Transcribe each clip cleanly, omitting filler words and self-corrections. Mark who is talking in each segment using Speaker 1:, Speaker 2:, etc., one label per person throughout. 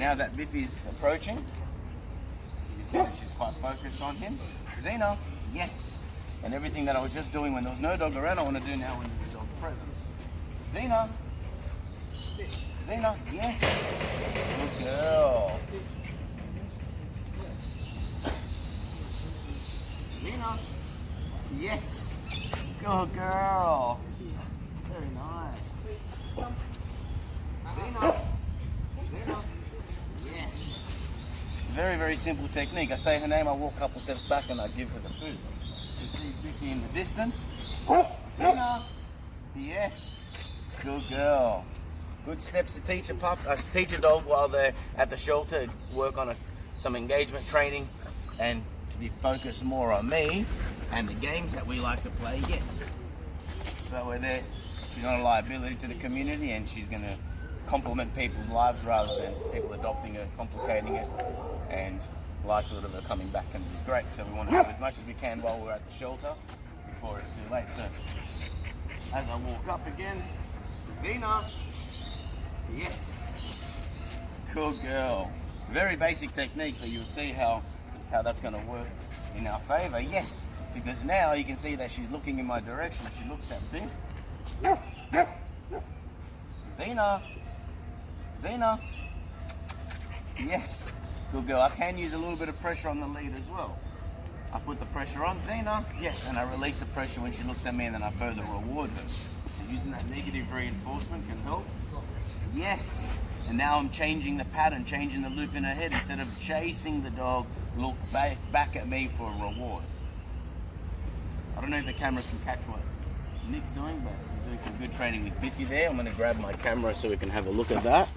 Speaker 1: now that Biffy's approaching, you can see that she's quite focused on him. Zena, yes. And everything that I was just doing when there was no dog around, I want to do now when there's a dog present. Zena. Zena, yes. Good girl. Zena, yes. Good girl. Very nice. Zena. Zena, yes. Very, very simple technique. I say her name, I walk a couple steps back and I give her the food. You see Biffy in the distance. Zena, yes. Good girl. Good steps to teach a dog while they're at the shelter, work on some engagement training and to be focused more on me and the games that we like to play, yes. So we're there, she's not a liability to the community and she's going to complement people's lives rather than people adopting her, complicating it, and likelihood of her coming back can be great. So we want to do as much as we can while we're at the shelter before it's too late. So as I walk up again, Zena, yes, good girl. Very basic technique, but you'll see how that's going to work in our favor. Yes, because now you can see that she's looking in my direction. She looks at Biff. Zena, Zena, yes, good girl. I can use a little bit of pressure on the lead as well. I put the pressure on Zena, yes, and I release the pressure when she looks at me, and then I further reward her. So using that negative reinforcement can help. Yes, and now I'm changing the pattern, changing the loop in her head. Instead of chasing the dog, look back at me for a reward. I don't know if the camera can catch what Nick's doing, but he's doing some good training with Biffy there. I'm going to grab my camera so we can have a look at that.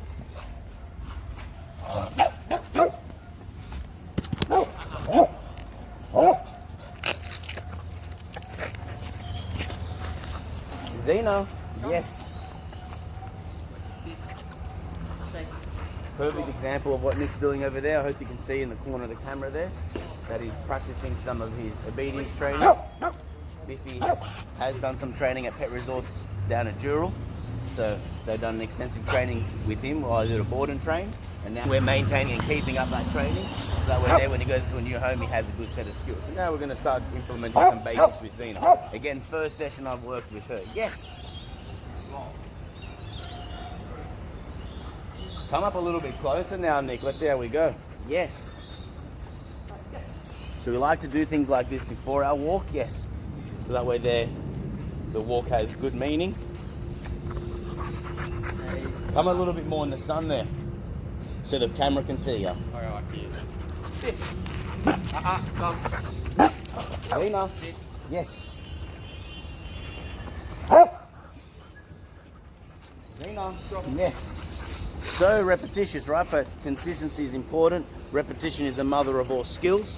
Speaker 1: Zena, yes. Perfect example of what Nick's doing over there. I hope you can see in the corner of the camera there that he's practicing some of his obedience training. Biffy has done some training at pet resorts down at Dural, so they've done extensive trainings with him while I did a board and train, and now we're maintaining and keeping up that training so that we're there when he goes to a new home he has a good set of skills. So now we're going to start implementing some basics with Zena. Again, first session I've worked with her. Yes. Come up a little bit closer now, Nick. Let's see how we go. Yes. So we like to do things like this before our walk, yes. So that way the walk has good meaning. Come a little bit more in the sun there, so the camera can see you. Zena. Yes. Zena. Yes. So repetitious, right? But consistency is important. Repetition is the mother of all skills.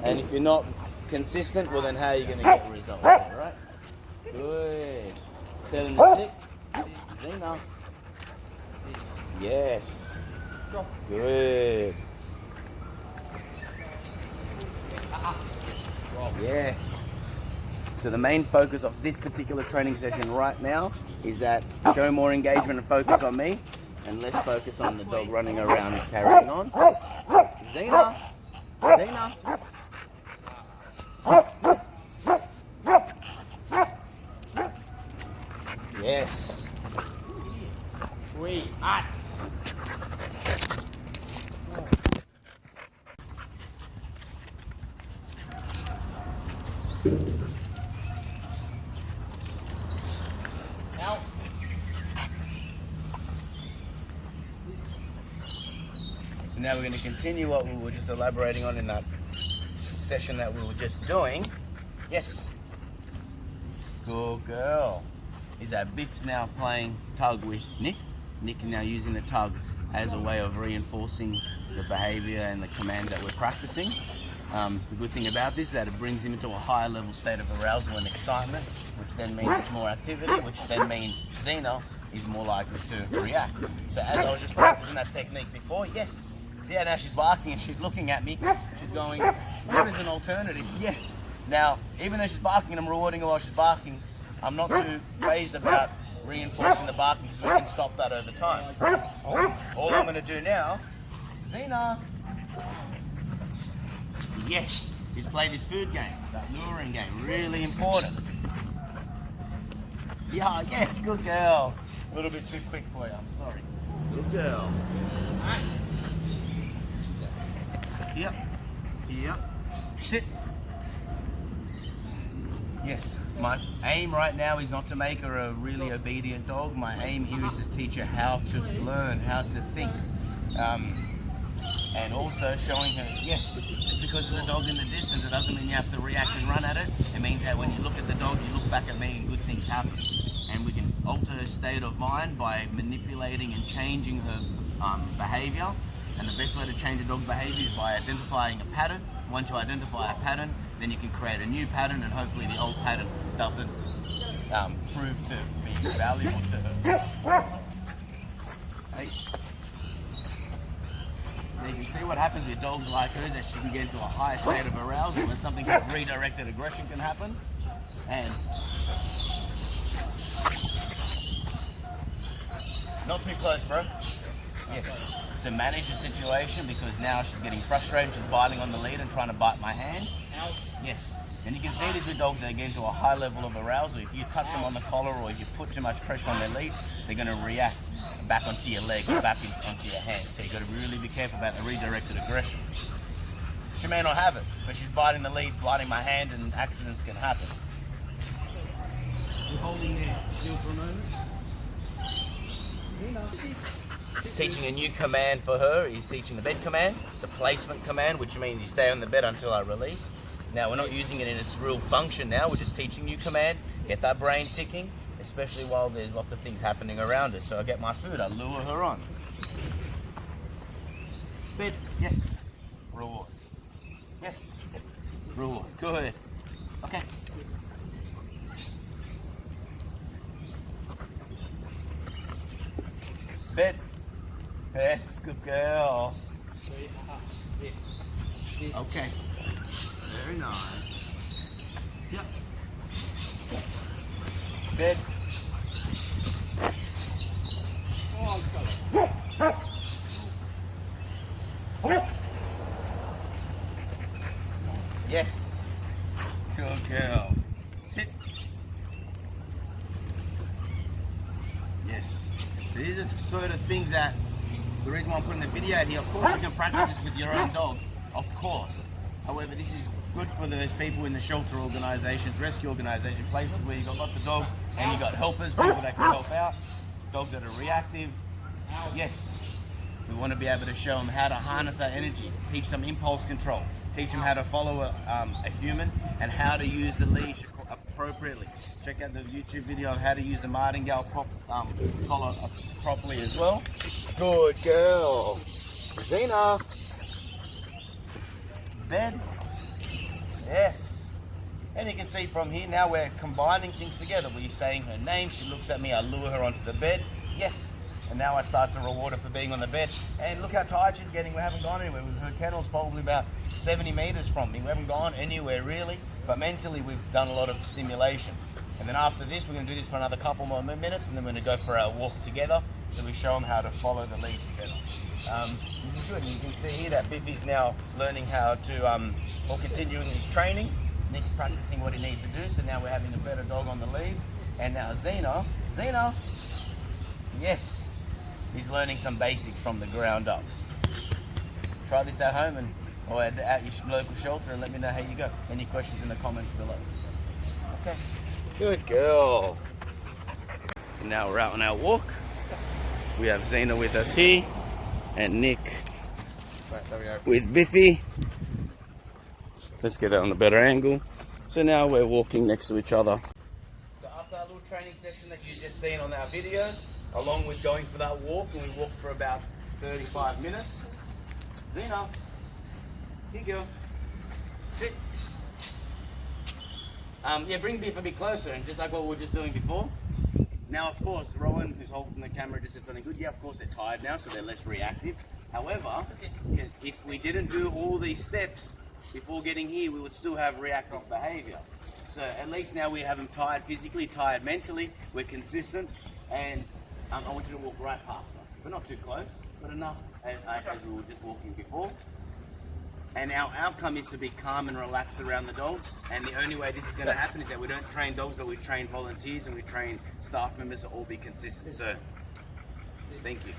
Speaker 1: And if you're not consistent, well then how are you going to get results, right? Good. Tell him to sit. Zena. Yes. Good. Yes. So the main focus of this particular training session right now is that show more engagement and focus on me, and less focus on the dog running around and carrying on. Zena. Zena. Yes. So now we're going to continue what we were just elaborating on in that session that we were just doing. Yes. Good girl. Is that Biff's now playing tug with Nick. Nick is now using the tug as a way of reinforcing the behaviour and the command that we're practicing. The good thing about this is that it brings him into a higher level state of arousal and excitement, which then means it's more activity, which then means Zena is more likely to react. So as I was just practicing that technique before, yes. See how now she's barking and she's looking at me. She's going, what is an alternative? Yes. Now, even though she's barking and I'm rewarding her while she's barking, I'm not too phased about reinforcing the barking because we can stop that over time. All I'm going to do now Zena. Yes, he's played this food game, that luring game, really important. Yeah, yes, good girl. A little bit too quick for you, I'm sorry. Good girl. Nice. Yep. Yep. Sit. Yes, my aim right now is not to make her a really obedient dog. My aim here is to teach her how to learn, how to think. And also showing her, yes, just because there's a dog in the distance, it doesn't mean you have to react and run at it. It means that when you look at the dog, you look back at me and good things happen. And we can alter her state of mind by manipulating and changing her behavior. And the best way to change a dog's behavior is by identifying a pattern. Once you identify a pattern, then you can create a new pattern, and hopefully the old pattern doesn't prove to be valuable to her. Hey. You can see what happens with dogs like hers, that she can get into a higher state of arousal when something called redirected aggression can happen. And not too close, bro. Yes. To manage the situation, because now she's getting frustrated, she's biting on the lead and trying to bite my hand. Yes. And you can see this with dogs that get into a high level of arousal. If you touch them on the collar or if you put too much pressure on their lead, they're going to react back onto your leg, back onto your hand. So you've got to really be careful about the redirected aggression. She may not have it, but she's biting the lead, biting my hand, and accidents can happen.
Speaker 2: You're holding it still for a moment.
Speaker 1: Teaching a new command for her is teaching the bed command. It's a placement command, which means you stay on the bed until I release. Now we're not using it in its real function now, we're just teaching new commands, get that brain ticking, especially while there's lots of things happening around us. So I get my food, I lure her on. Bed, yes. Reward. Yes. Reward, good. Okay. Bed. Yes, good girl. Okay. Very nice. Yep. Bed. Yes. Good girl. Sit. Yes. These are the sort of things that, the reason why I'm putting the video out here, of course you can practice this with your own dog, of course. However, this is good for those people in the shelter organisations, rescue organisations, places where you've got lots of dogs and you've got helpers, people that can help out, dogs that are reactive. Yes, we want to be able to show them how to harness that energy, teach them impulse control, teach them how to follow a human and how to use the leash appropriately. Check out the YouTube video of how to use the martingale collar properly as well. Good girl. Zena. Bed. Yes. And you can see from here now we're combining things together. We're saying her name, she looks at me, I lure her onto the bed. Yes. And now I start to reward her for being on the bed. And look how tired she's getting. We haven't gone anywhere. Her kennel's probably about 70 meters from me. We haven't gone anywhere really, but mentally we've done a lot of stimulation. And then after this, we're going to do this for another couple more minutes, and then we're going to go for our walk together. So we show them how to follow the lead together. This is good. And you can see here that Biffy's now learning how to, or continuing his training. Nick's practicing what he needs to do. So now we're having a better dog on the lead. And now Zena, yes, he's learning some basics from the ground up. Try this at home or at your local shelter and let me know how you go. Any questions in the comments below. Okay. Good girl. And now we're out on our walk. We have Zena with us here and Nick with Biffy. Let's get that on a better angle. So now we're walking next to each other. So after our little training section that you just seen on our video, along with going for that walk, and we walked for about 35 minutes. Zena, here you go. Sit. Yeah, bring Biff a bit closer, and just like what we were just doing before. Now, of course, Rowan, who's holding the camera, just said something good. Yeah, of course, they're tired now, so they're less reactive. However, if we didn't do all these steps before getting here, we would still have reactive behavior. So at least now we have them tired physically, tired mentally, we're consistent, and I want you to walk right past us. But not too close, but enough as we were just walking before. And our outcome is to be calm and relaxed around the dogs. And the only way this is going to happen is that we don't train dogs, but we train volunteers and we train staff members to all be consistent. So, thank you.